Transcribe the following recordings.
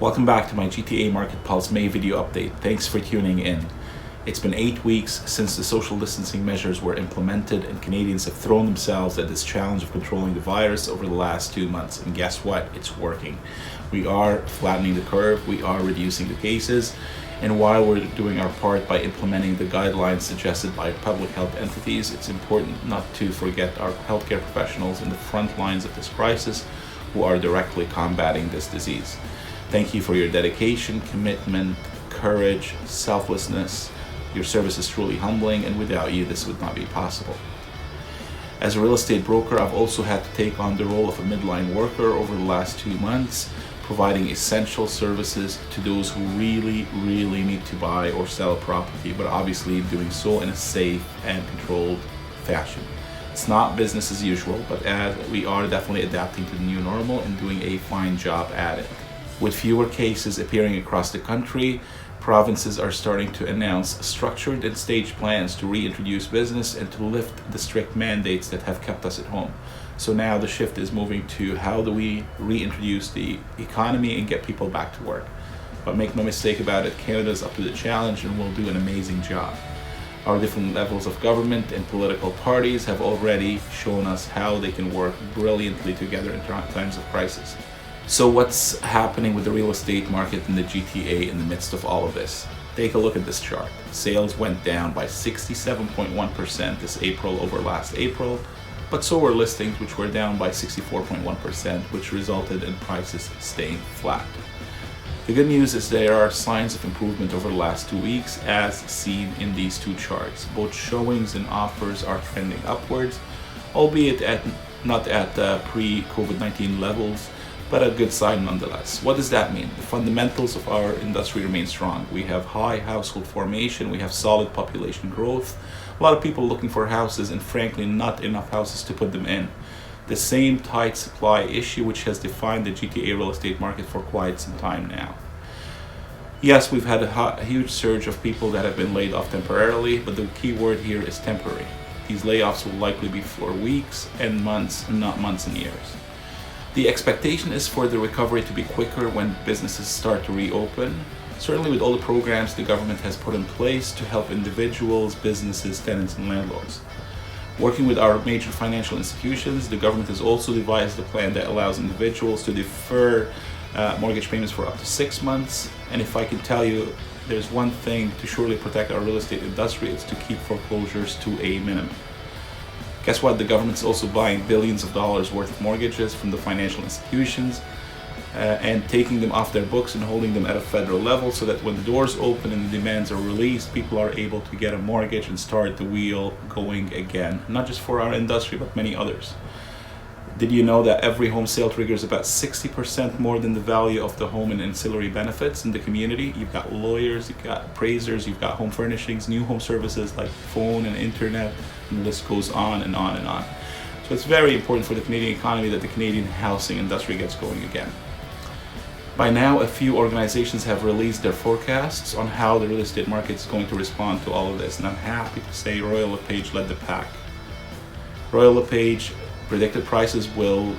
Welcome back to my GTA Market Pulse May video update. Thanks for tuning in. It's been 8 weeks since the social distancing measures were implemented, and Canadians have thrown themselves at this challenge of controlling the virus over the last 2 months. And guess what? It's working. We are flattening the curve, we are reducing the cases, and while we're doing our part by implementing the guidelines suggested by public health entities, it's important not to forget our healthcare professionals in the front lines of this crisis who are directly combating this disease. Thank you for your dedication, commitment, courage, selflessness. Your service is truly humbling, and without you, this would not be possible. As a real estate broker, I've also had to take on the role of a midline worker over the last 2 months, providing essential services to those who really need to buy or sell a property, but obviously doing so in a safe and controlled fashion. It's not business as usual, but as we are definitely adapting to the new normal and doing a fine job at it. With fewer cases appearing across the country, provinces are starting to announce structured and staged plans to reintroduce business and to lift the strict mandates that have kept us at home. So now the shift is moving to how do we reintroduce the economy and get people back to work. But make no mistake about it, Canada's up to the challenge and will do an amazing job. Our different levels of government and political parties have already shown us how they can work brilliantly together in times of crisis. So what's happening with the real estate market in the GTA in the midst of all of this? Take a look at this chart. Sales went down by 67.1% this April over last April, but so were listings, which were down by 64.1%, which resulted in prices staying flat. The good news is there are signs of improvement over the last 2 weeks, as seen in these two charts. Both showings and offers are trending upwards, albeit not at pre-COVID-19 levels, but a good sign nonetheless. What does that mean? The fundamentals of our industry remain strong. We have high household formation, we have solid population growth, a lot of people looking for houses, and frankly not enough houses to put them in. The same tight supply issue which has defined the GTA real estate market for quite some time now. Yes, we've had a huge surge of people that have been laid off temporarily, but the key word here is temporary. These layoffs will likely be for weeks and months, and not months and years. The expectation is for the recovery to be quicker when businesses start to reopen, certainly with all the programs the government has put in place to help individuals, businesses, tenants, and landlords. Working with our major financial institutions, the government has also devised a plan that allows individuals to defer mortgage payments for up to 6 months. And if I can tell you, there's one thing to surely protect our real estate industry, it's to keep foreclosures to a minimum. Guess what? The government's also buying billions of dollars worth of mortgages from the financial institutions and taking them off their books and holding them at a federal level so that when the doors open and the demands are released, people are able to get a mortgage and start the wheel going again. Not just for our industry, but many others. Did you know that every home sale triggers about 60% more than the value of the home and ancillary benefits in the community? You've got lawyers, you've got appraisers, you've got home furnishings, new home services like phone and internet, and the list goes on and on and on. So it's very important for the Canadian economy that the Canadian housing industry gets going again. By now, a few organizations have released their forecasts on how the real estate market is going to respond to all of this, and I'm happy to say Royal LePage led the pack. Royal LePage predicted prices will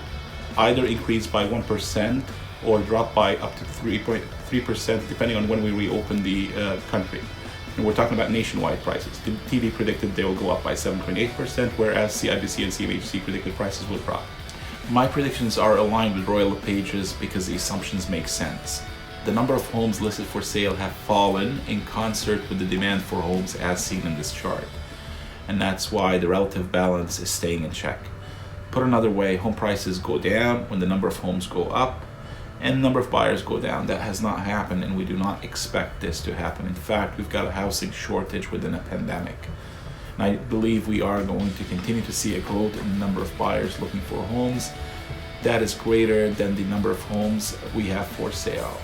either increase by 1% or drop by up to 3.3% depending on when we reopen the country. And we're talking about nationwide prices. The TV predicted they will go up by 7.8%, whereas CIBC and CMHC predicted prices will drop. My predictions are aligned with Royal LePage's because the assumptions make sense. The number of homes listed for sale have fallen in concert with the demand for homes as seen in this chart. And that's why the relative balance is staying in check. Put another way, home prices go down when the number of homes go up and the number of buyers go down. That has not happened, and we do not expect this to happen. In fact, we've got a housing shortage within a pandemic. And I believe we are going to continue to see a growth in the number of buyers looking for homes that is greater than the number of homes we have for sale.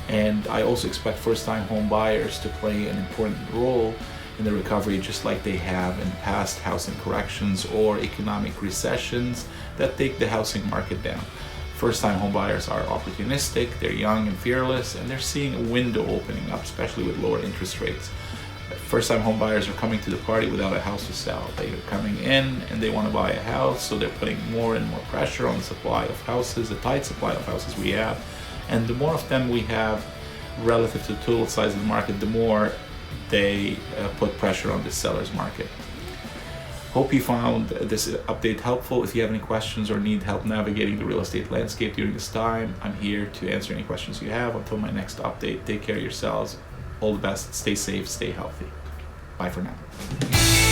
And I also expect first-time home buyers to play an important role in the recovery, just like they have in past housing corrections or economic recessions that take the housing market down. First-time home buyers are opportunistic, they're young and fearless, and they're seeing a window opening up, especially with lower interest rates. First-time home buyers are coming to the party without a house to sell. They are coming in and they want to buy a house, so they're putting more and more pressure on the supply of houses, the tight supply of houses we have, And the more of them we have relative to the total size of the market, the more they put pressure on the seller's market. Hope you found this update helpful. If you have any questions or need help navigating the real estate landscape during this time, I'm here to answer any questions you have. Until my next update, take care of yourselves. All the best. Stay safe. Stay healthy. Bye for now.